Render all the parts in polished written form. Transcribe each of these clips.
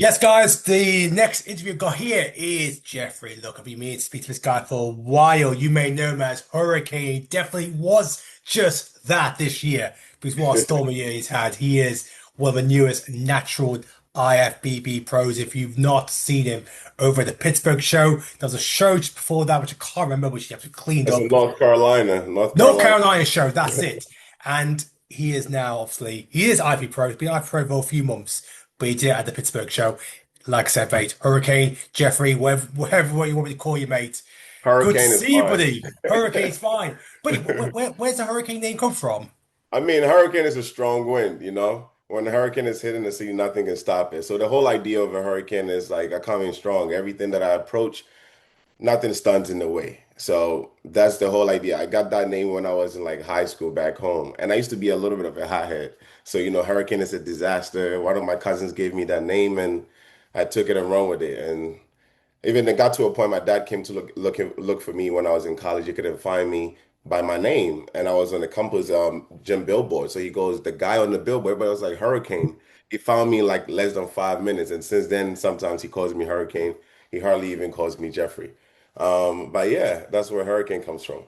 Yes, guys, the next interview I've got here is Jeffrey. Look, I've been meaning to speak to this guy for a while. You may know him as Hurricane. He definitely was just that this year because what a stormy year he's had. He is one of the newest natural IFBB pros. If you've not seen him over at the Pittsburgh show, there was a show just before that, which I can't remember, which you have to cleaned That's in up. North Carolina. North North Carolina. Carolina show, that's it. And he is now obviously he is Ivy Pro. He's been Ivy Pro for a few months, but he did it at the Pittsburgh show. Like I said, mate, Hurricane, Jeffrey, whatever what you want me to call you, mate. Good to Hurricane is see you, fine. buddy. Hurricane's fine. Buddy, where's the hurricane name come from? I mean, hurricane is a strong wind, you know? When the hurricane is hitting the sea, nothing can stop it. So the whole idea of a hurricane is like a coming strong. Everything that I approach, nothing stands in the way. So that's the whole idea. I got that name when I was in like high school back home. And I used to be a little bit of a hothead. So, hurricane is a disaster. One of my cousins gave me that name and I took it and run with it. And even it got to a point my dad came to look for me when I was in college. He couldn't find me by my name, and I was on the campus gym billboard. So he goes, the guy on the billboard, but it was like Hurricane. He found me in like less than 5 minutes, and since then, sometimes he calls me Hurricane. He hardly even calls me Jeffrey. But yeah, that's where Hurricane comes from.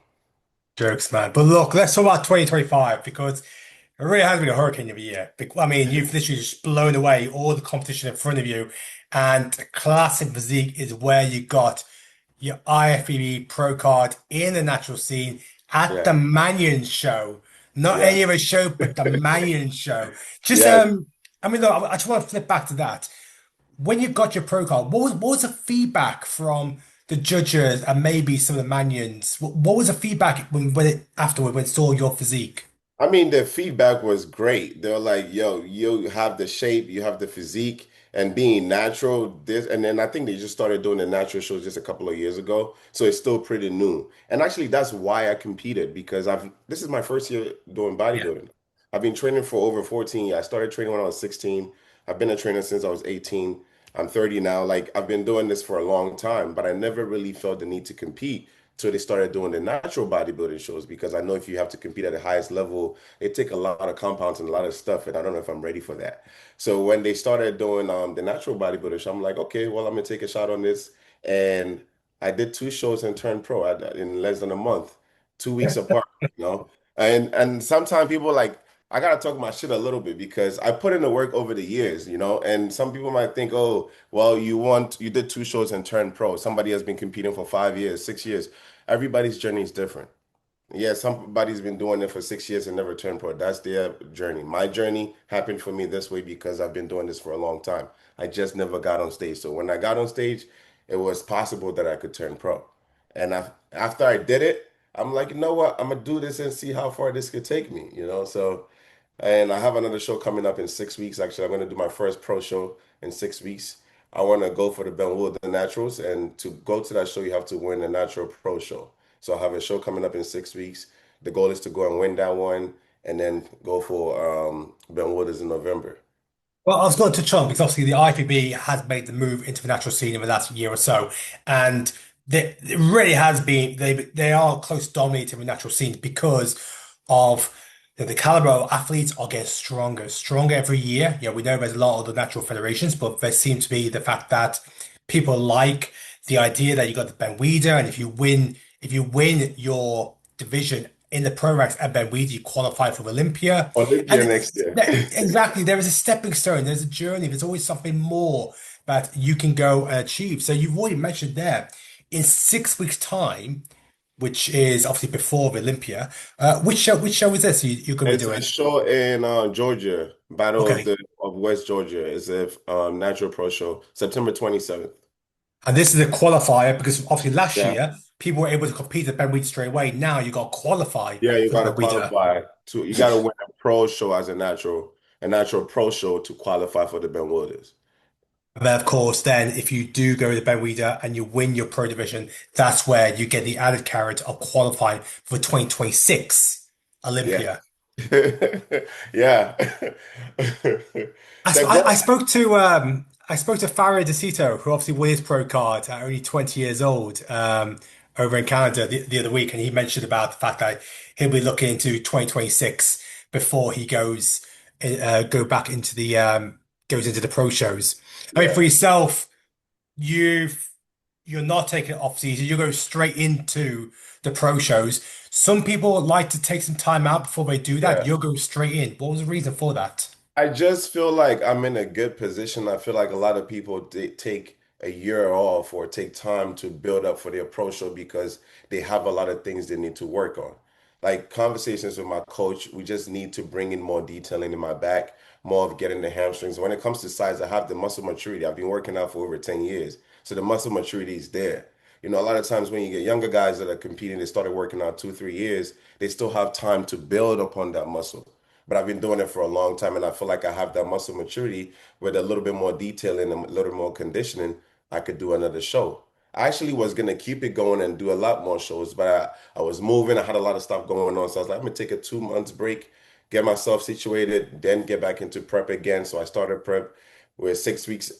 Jokes, man. But look, let's talk about 2025 because it really has been a hurricane of a year. I mean, you've literally just blown away all the competition in front of you. And classic physique is where you got your IFBB Pro card in the natural scene at the Yeah, Manion show. Not yeah, any other show, but the Manion show. Just yes. I mean, look, I just want to flip back to that. When you got your pro card, what was the feedback from the judges and maybe some of the Manions? What was the feedback when it afterward when it saw your physique? I mean, the feedback was great. They're like, yo, you have the shape, you have the physique, and being natural, this, and then I think they just started doing the natural shows just a couple of years ago. So it's still pretty new. And actually, that's why I competed because this is my first year doing Yeah. bodybuilding. I've been training for over 14 years. I started training when I was 16. I've been a trainer since I was 18. I'm 30 now. Like I've been doing this for a long time, but I never really felt the need to compete. So they started doing the natural bodybuilding shows because I know if you have to compete at the highest level, it take a lot of compounds and a lot of stuff, and I don't know if I'm ready for that. So when they started doing the natural bodybuilding show, I'm like, okay, well, I'm gonna take a shot on this, and I did two shows and turned pro in less than a month, 2 weeks apart, you know. And sometimes people like I gotta talk my shit a little bit because I put in the work over the years, you know. And some people might think, oh, well, you did two shows and turned pro. Somebody has been competing for 5 years, 6 years. Everybody's journey is different. Yeah, somebody's been doing it for 6 years and never turned pro. That's their journey. My journey happened for me this way because I've been doing this for a long time. I just never got on stage. So when I got on stage, it was possible that I could turn pro. And after I did it, I'm like, you know what? I'm gonna do this and see how far this could take me, you know? So, and I have another show coming up in 6 weeks. Actually, I'm gonna do my first pro show in 6 weeks. I want to go for the Ben Weider Naturals, and to go to that show, you have to win the Natural Pro Show. So I have a show coming up in 6 weeks. The goal is to go and win that one, and then go for Ben Weider's in November. Well, I was going to touch on because obviously the IFBB has made the move into the natural scene in the last year or so, and it really has been they are close to dominating the natural scene because of the caliber of athletes are getting stronger every year. Yeah, we know there's a lot of the natural federations, but there seems to be the fact that people like the idea that you got the Ben Weider, and if you win your division in the pro ranks at Ben Weider, you qualify for Olympia. Olympia And next year. exactly, there is a stepping stone, there's a journey, there's always something more that you can go and achieve. So you've already mentioned there, in 6 weeks' time, which is obviously before the Olympia, which show is this you're going to be It's a doing? show in Georgia, Battle of Okay. the of West Georgia. It's a Natural Pro Show, September 27th. And this is a qualifier because obviously last Yeah. year people were able to compete at Ben Weeder straight away. Now you got to qualify Yeah, you for the got to Ben Weeder. qualify to. You got to win a pro show as a natural pro show to qualify for the Ben Wilders. And then of course, then if you do go to the Ben Weeder and you win your pro division, that's where you get the added carrot of qualifying for 2026 Yeah, Olympia. yeah. I, The sp- I, goal. I spoke to Farid Decito, who obviously won his pro card at only 20 years old, over in Canada the other week, and he mentioned about the fact that he'll be looking into 2026 before he go back into the goes into the pro shows. I mean, for Yeah. yourself, you've you're not taking it off season. You go straight into the pro shows. Some people like to take some time out before they do that. Yeah. You'll go straight in. What was the reason for that? I just feel like I'm in a good position. I feel like a lot of people take a year off or take time to build up for their pro show because they have a lot of things they need to work on. Like conversations with my coach, we just need to bring in more detailing in my back, more of getting the hamstrings. When it comes to size, I have the muscle maturity. I've been working out for over 10 years. So the muscle maturity is there. You know, a lot of times when you get younger guys that are competing, they started working out 2, 3 years, they still have time to build upon that muscle, but I've been doing it for a long time, and I feel like I have that muscle maturity with a little bit more detailing and a little more conditioning. I could do another show. I actually was gonna keep it going and do a lot more shows, but I was moving. I had a lot of stuff going on, so I was like, I'm gonna take a 2 months break, get myself situated, then get back into prep again. So I started prep. We're 6 weeks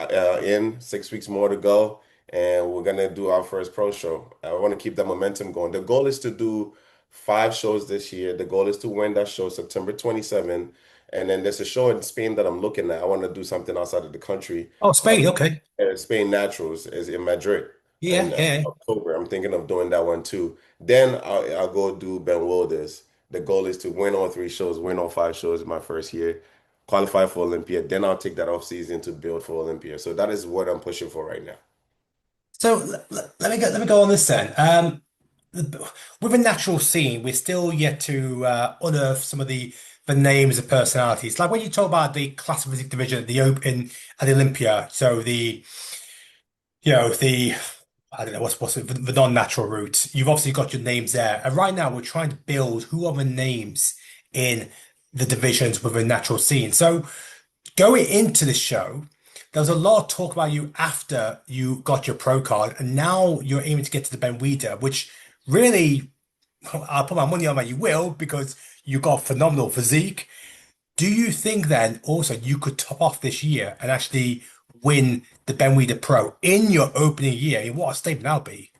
in, 6 weeks more to go, and we're gonna do our first pro show. I want to keep that momentum going. The goal is to do 5 shows this year. The goal is to win that show September 27. And then there's a show in Spain that I'm looking at. I want to do something outside of the country. Oh, Spain. Okay. Spain Naturals is in Madrid Yeah, in yeah. October. I'm thinking of doing that one too. Then I'll go do Ben Weider's. The goal is to win all 3 shows, win all 5 shows in my first year, qualify for Olympia. Then I'll take that off season to build for Olympia. So that is what I'm pushing for right now. So let me go on this then. With a natural scene, we're still yet to unearth some of the names of personalities. Like when you talk about the classic physique division, the Open and the Olympia. So the I don't know what's it, the non-natural route. You've obviously got your names there, and right now we're trying to build who are the names in the divisions with a natural scene. So going into the show, there was a lot of talk about you after you got your pro card, and now you're aiming to get to the Ben Weider, which really, I'll put my money on that you will because you got phenomenal physique. Do you think then also you could top off this year and actually win the Ben Weider Pro in your opening year? I mean, what a statement that'll be.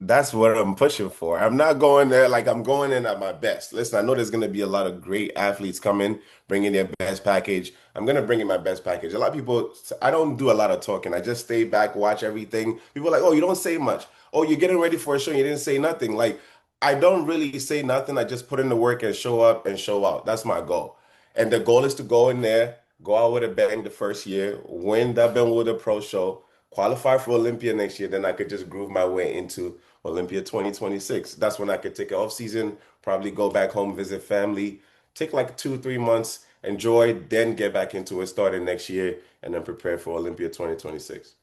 That's what I'm pushing for. I'm not going there like I'm going in at my best. Listen, I know there's going to be a lot of great athletes coming, bringing their best package. I'm going to bring in my best package. A lot of people, I don't do a lot of talking. I just stay back, watch everything. People are like, oh, you don't say much. Oh, you're getting ready for a show. You didn't say nothing. Like, I don't really say nothing. I just put in the work and show up and show out. That's my goal. And the goal is to go in there, go out with a bang the first year, win that Ben Weider Pro show, qualify for Olympia next year. Then I could just groove my way into Olympia 2026. That's when I could take an off season, probably go back home, visit family, take like 2, 3 months, enjoy, then get back into it starting next year, and then prepare for Olympia 2026.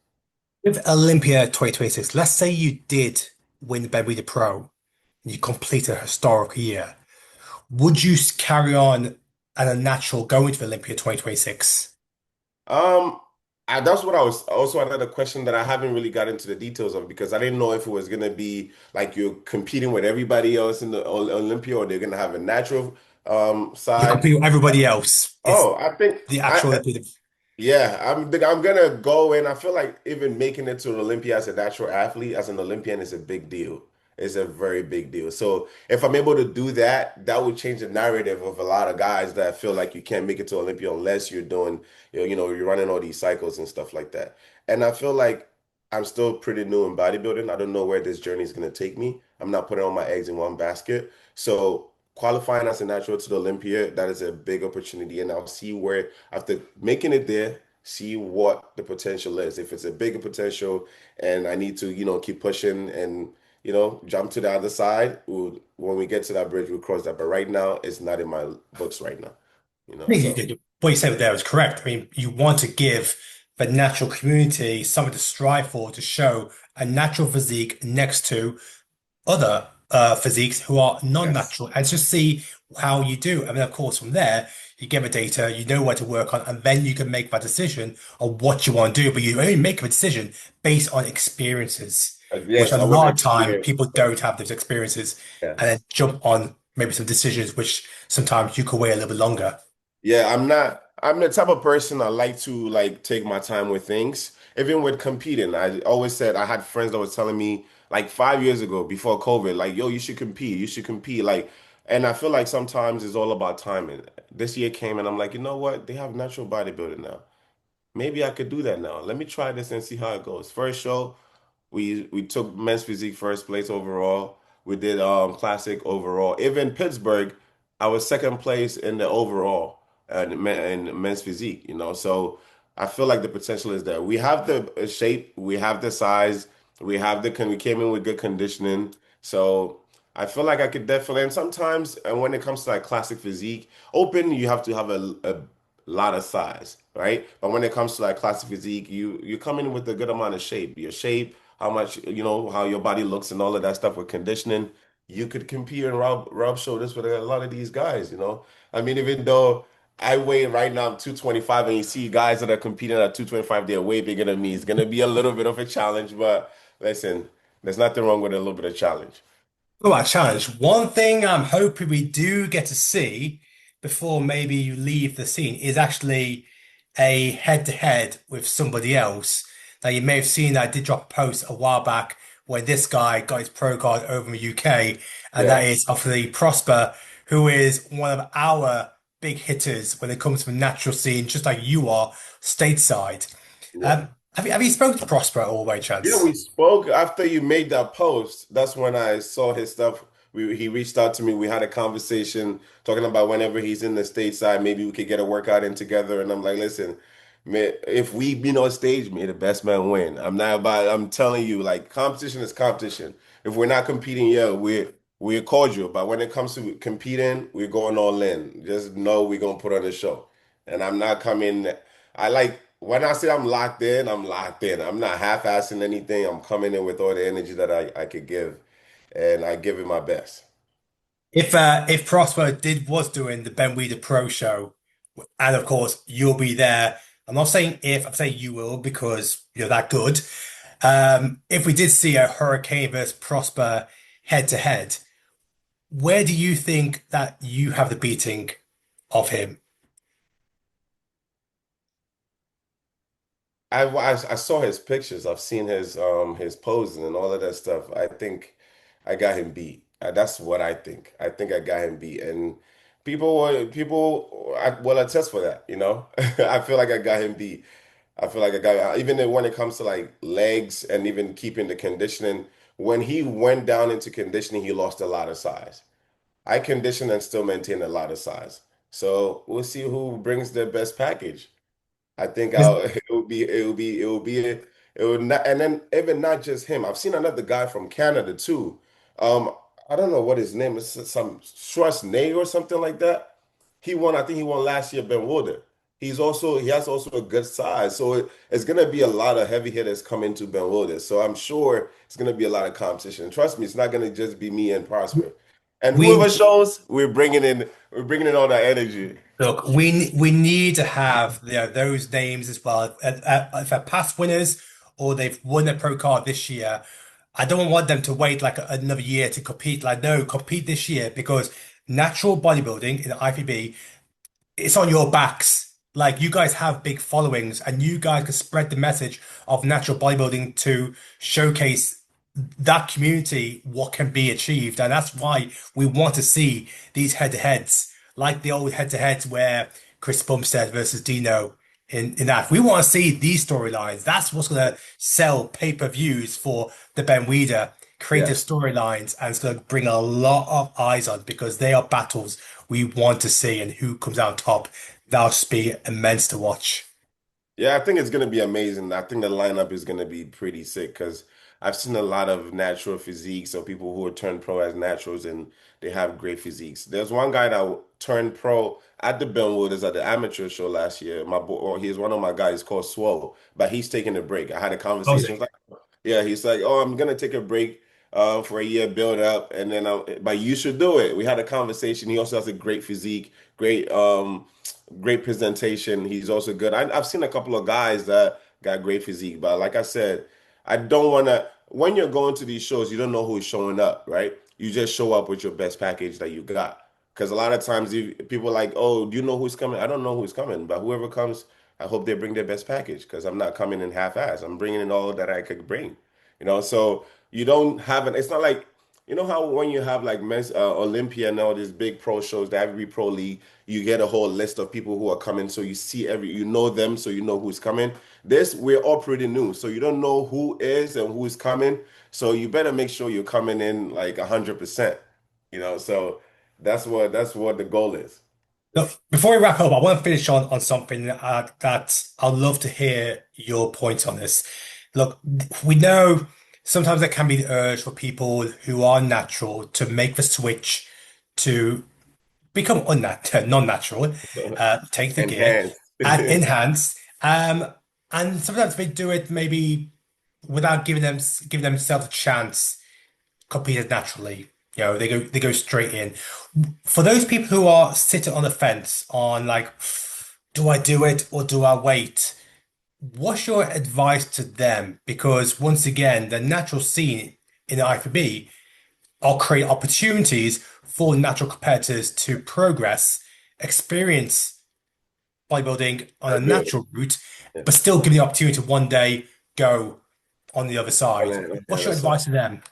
With Olympia 2026, let's say you did win the Ben Weider Pro and you complete a historic year. Would you carry on at a natural going to Olympia 2026? Um, that's what I was also another question that I haven't really got into the details of because I didn't know if it was gonna be like you're competing with everybody else in the Olympia or they're gonna have a natural You side. compete with everybody else. It's Oh, I think the actual Olympia. yeah, I'm gonna go in. I feel like even making it to an Olympia as a natural athlete, as an Olympian, is a big deal. It's a very big deal. So if I'm able to do that, that would change the narrative of a lot of guys that feel like you can't make it to Olympia unless you're doing, you're running all these cycles and stuff like that. And I feel like I'm still pretty new in bodybuilding. I don't know where this journey is gonna take me. I'm not putting all my eggs in one basket. So qualifying as a natural to the Olympia, that is a big opportunity, and I'll see where after making it there, see what the potential is. If it's a bigger potential and I need to, keep pushing and, jump to the other side, when we get to that bridge, we'll cross that. But right now, it's not in my books right now, I so. think what you said there is correct. I mean, you want to give the natural community something to strive for to show a natural physique next to other physiques who are Yes. non-natural and just see how you do. I mean, of course, from there, you get the data, you know where to work on, and then you can make that decision on what you want to do. But you only make a decision based on experiences, which Yes, a I want to lot of time experience people stuff. don't have those experiences Yeah. and then jump on maybe some decisions, which sometimes you could wait a little bit longer. Yeah, I'm the type of person I like to like take my time with things. Even with competing, I always said I had friends that was telling me like 5 years ago before COVID, like, yo, you should compete. You should compete. Like, and I feel like sometimes it's all about timing. This year came and I'm like, you know what? They have natural bodybuilding now. maybe I could do that now. Let me try this and see how it goes. First show, we took men's physique first place overall. We did classic overall. Even Pittsburgh, I was second place in the overall in men's physique, you know. So I feel like the potential is there. We have the shape, we have the size, we came in with good conditioning. So I feel like I could definitely, and sometimes, and when it comes to like classic physique, open, you have to have a lot of size, right? But when it comes to like classic physique, you come in with a good amount of shape. Your shape, how much, you know, how your body looks and all of that stuff with conditioning. You could compete and rub shoulders with a lot of these guys, you know. I mean, even though I weigh right now I'm 225 and you see guys that are competing at 225, they're way bigger than me. It's gonna be a little bit of a challenge, but listen, there's nothing wrong with a little bit of challenge. All right, challenge. One thing I'm hoping we do get to see before maybe you leave the scene is actually a head-to-head with somebody else. Now, you may have seen I did drop a post a while back where this guy got his pro card over in the UK, and that Yeah, is obviously Prosper, who is one of our big hitters when it comes to the natural scene, just like you are stateside. yeah. Have you spoken to Prosper at all by Yeah, chance? we spoke after you made that post. That's when I saw his stuff. He reached out to me. We had a conversation talking about whenever he's in the stateside, maybe we could get a workout in together. And I'm like, listen, man, if we been on stage, may the best man win. I'm not about, I'm telling you, like competition is competition. If we're not competing, yeah, we're cordial. But when it comes to competing, we're going all in. Just know we're gonna put on a show. And I'm not coming. I like when I say I'm locked in, I'm locked in. I'm not half-assing anything. I'm coming in with all the energy that I could give, and I give it my best. If Prosper did was doing the Ben Weider Pro show, and of course you'll be there. I'm not saying if, I'm saying you will because you're that good. If we did see a Hurricane versus Prosper head to head, where do you think that you have the beating of him? I saw his pictures. I've seen his poses and all of that stuff. I think I got him beat. That's what I think. I think I got him beat, and people I will attest for that. You know, I feel like I got him beat. I feel like I got even when it comes to like legs and even keeping the conditioning. When he went down into conditioning, he lost a lot of size. I condition and still maintain a lot of size. So we'll see who brings the best package. I think Is- it would not, and then even not just him. I've seen another guy from Canada too. Um, I don't know what his name is, some Schwarzenegger or something like that. He won, I think he won last year, Ben Weider. He has also a good size. So it's gonna be a lot of heavy hitters coming to Ben Weider. So I'm sure it's gonna be a lot of competition. Trust me, it's not gonna just be me and Prosper. And We whoever shows, we're bringing in all that energy. Look, we need to have those names as well. If they're past winners or they've won a pro card this year, I don't want them to wait like another year to compete. Like, no, compete this year because natural bodybuilding in the IFBB, it's on your backs. Like you guys have big followings and you guys can spread the message of natural bodybuilding to showcase that community what can be achieved. And that's why we want to see these head-to-heads, like the old head-to-heads where Chris Bumstead versus Dino in that. We want to see these storylines. That's what's going to sell pay-per-views for the Ben Weider creative Yeah. storylines, and it's going to bring a lot of eyes on because they are battles we want to see, and who comes out top. That'll just be immense to watch. Yeah, I think it's gonna be amazing. I think the lineup is gonna be pretty sick because I've seen a lot of natural physiques, so people who are turned pro as naturals and they have great physiques. There's one guy that turned pro at the Benwood at the amateur show last year. My boy, or he's one of my guys called Swole, but he's taking a break. I had a conversation. Jose. Like, yeah, he's like, oh, I'm gonna take a break for a year, build up, and then but you should do it. We had a conversation. He also has a great physique, great presentation. He's also good. I've seen a couple of guys that got great physique, but like I said, I don't want to. When you're going to these shows, you don't know who's showing up, right? You just show up with your best package that you got. Because a lot of times people are like, oh, do you know who's coming? I don't know who's coming, but whoever comes, I hope they bring their best package because I'm not coming in half-ass. I'm bringing in all that I could bring, you know? So you don't have an, it's not like You know how when you have like men's Olympia and all these big pro shows, the IFBB Pro League, you get a whole list of people who are coming, so you see you know them, so you know who's coming. This we're all pretty new, so you don't know who is and who is coming. So you better make sure you're coming in like 100%. So that's what the goal is. Look, before we wrap up, I want to finish on something that I'd love to hear your point on this. Look, we know sometimes there can be the urge for people who are natural to make the switch to become non-natural, take the gear Enhance. and enhance. And sometimes they do it maybe without giving themselves a chance, compete as naturally. They go straight in. For those people who are sitting on the fence on like, do I do it or do I wait? What's your advice to them? Because once again, the natural scene in the IFBB are create opportunities for natural competitors to progress, experience bodybuilding on a That's good. natural route, Yeah. but still give the opportunity to one day go on the other On side. the What's other your side. advice to them?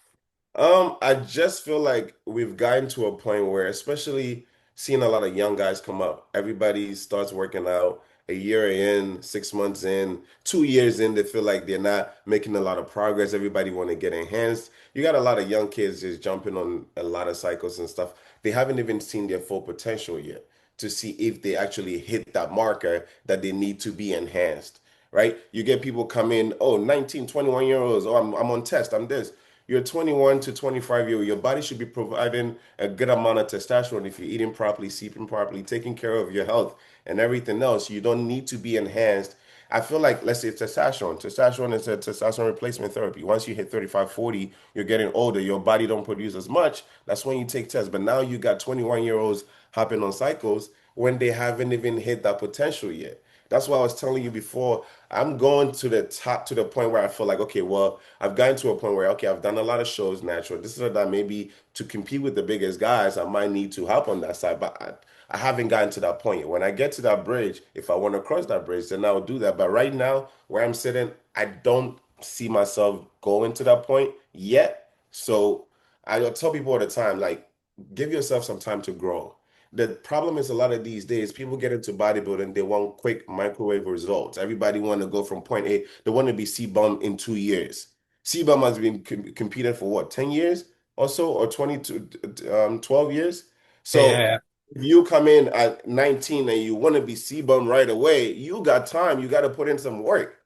I just feel like we've gotten to a point where, especially seeing a lot of young guys come up, everybody starts working out a year in, 6 months in, 2 years in, they feel like they're not making a lot of progress. Everybody want to get enhanced. You got a lot of young kids just jumping on a lot of cycles and stuff. They haven't even seen their full potential yet to see if they actually hit that marker that they need to be enhanced, right? You get people come in, oh, 19, 21 year olds, oh, I'm on test, I'm this. You're 21 to 25-year-old. Your body should be providing a good amount of testosterone if you're eating properly, sleeping properly, taking care of your health and everything else. You don't need to be enhanced. I feel like, let's say testosterone. Testosterone is a testosterone replacement therapy. Once you hit 35, 40, you're getting older. Your body don't produce as much. That's when you take tests. But now you got 21-year-olds hopping on cycles when they haven't even hit that potential yet. That's why I was telling you before. I'm going to the top to the point where I feel like, okay, well, I've gotten to a point where, okay, I've done a lot of shows natural. This is that maybe to compete with the biggest guys, I might need to help on that side, but I haven't gotten to that point yet. When I get to that bridge, if I want to cross that bridge, then I'll do that. But right now, where I'm sitting, I don't see myself going to that point yet. So I tell people all the time, like, give yourself some time to grow. The problem is a lot of these days, people get into bodybuilding, they want quick microwave results. Everybody want to go from point A, they want to be C-bomb in 2 years. C-bomb has been competing for what, 10 years or so, or 20 to 12 years? So Yeah. if you come in at 19 and you want to be C-bomb right away, you got time, you got to put in some work.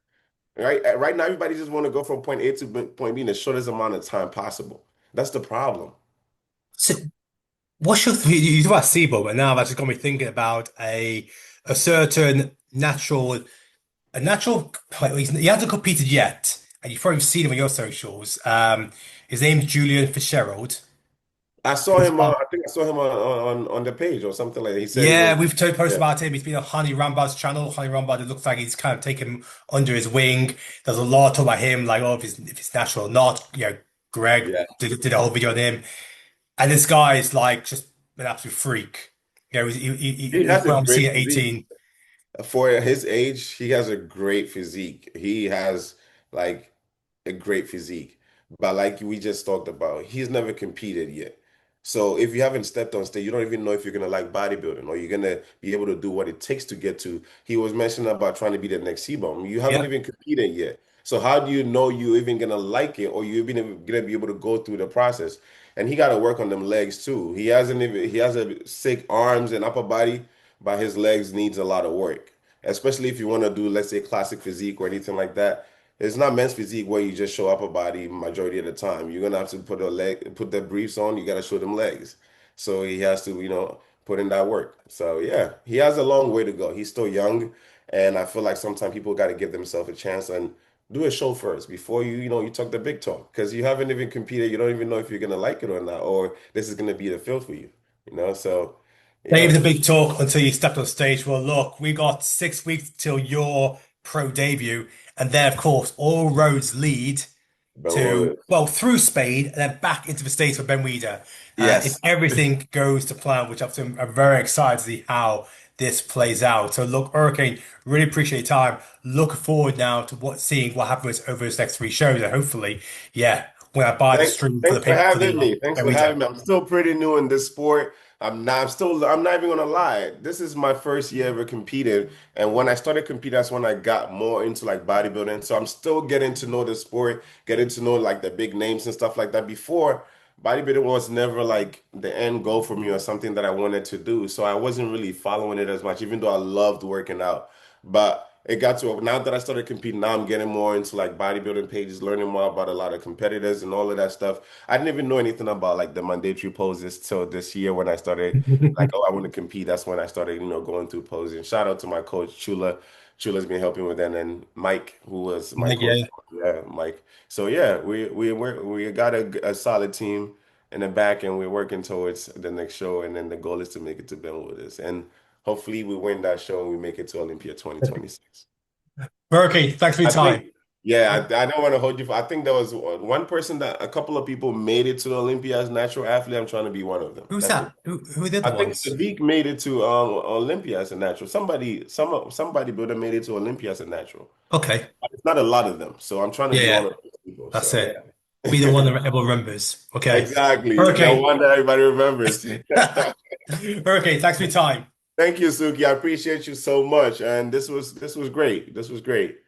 Right? Right now, everybody just want to go from point A to point B in the shortest amount of time possible. That's the problem. So what's your you talk about SIBO, but now that's just got me thinking about a certain natural he hasn't competed yet, and you've probably seen him on your socials. His name's Julian Fitzgerald. I saw He's him. on, I think I saw him on the page or something like that. He said he was. yeah, we've told posts Yeah, about him. He's been on Honey Rambad's channel. Honey Rambad, it looks like he's kind of taken him under his wing. There's a lot of talk about him, like, oh, if it's natural or not. Greg yeah. did a whole video on him. And this guy is like just an absolute freak. He He has a went on great scene at physique. 18. For his age, he has a great physique. He has like a great physique. But like we just talked about, he's never competed yet. So if you haven't stepped on stage, you don't even know if you're gonna like bodybuilding or you're gonna be able to do what it takes to get to. He was mentioning about trying to be the next C-bomb. You haven't Yeah. even competed yet. So how do you know you even gonna like it or you even gonna be able to go through the process? And he got to work on them legs too. He has a sick arms and upper body, but his legs needs a lot of work. Especially if you want to do, let's say, classic physique or anything like that. It's not men's physique where you just show upper body majority of the time. You're gonna have to put the briefs on. You gotta show them legs. So he has to, put in that work. So yeah, he has a long way to go. He's still young, and I feel like sometimes people got to give themselves a chance and do a show first before you talk the big talk because you haven't even competed. You don't even know if you're gonna like it or not, or this is gonna be the field for you. So Save yeah, the big talk until you stepped on stage. Well, look, we got 6 weeks till your pro debut. And then, of course, all roads lead but to, well, through Spain and then back into the States for Ben Weider. If yes, everything goes to plan, which I'm very excited to see how this plays out. So look, Hurricane, really appreciate your time. Looking forward now to seeing what happens over those next three shows. And hopefully, yeah, when I buy the Thanks, stream for the thanks for paper for having the me. Thanks for retail. having me. I'm still pretty new in this sport. I'm not even gonna lie. This is my first year ever competing. And when I started competing, that's when I got more into like bodybuilding. So I'm still getting to know the sport, getting to know like the big names and stuff like that. Before, bodybuilding was never like the end goal for me or something that I wanted to do. So I wasn't really following it as much, even though I loved working out. But it got to now that I started competing, now I'm getting more into like bodybuilding pages, learning more about a lot of competitors and all of that stuff. I didn't even know anything about like the mandatory poses till this year when I started like, oh, I want to compete. That's when I started, going through posing. Shout out to my coach Chula. Chula's been helping with that, and then Mike, who was my Like, coach. yeah. Yeah, Mike. So yeah, we got a solid team in the back, and we're working towards the next show. And then the goal is to make it to Ben Weider, and hopefully we win that show and we make it to Olympia 2026. Okay, thanks for your I time. think, yeah, I don't want to hold you for. I think there was one person that a couple of people made it to the Olympia as natural athlete. I'm trying to be one of them. Who's That's it. that? Who are the other I think ones? Sadiq made it to Olympia as a natural. Somebody builder made it to Olympia as a natural. Okay. It's not a lot of them, so I'm trying to Yeah, be one yeah, of those people. that's So it. Be the one that everyone remembers. Okay. exactly, the Okay. one that everybody remembers. Okay, thanks for your time. Thank you, Suki. I appreciate you so much, and this was great. This was great. This was great.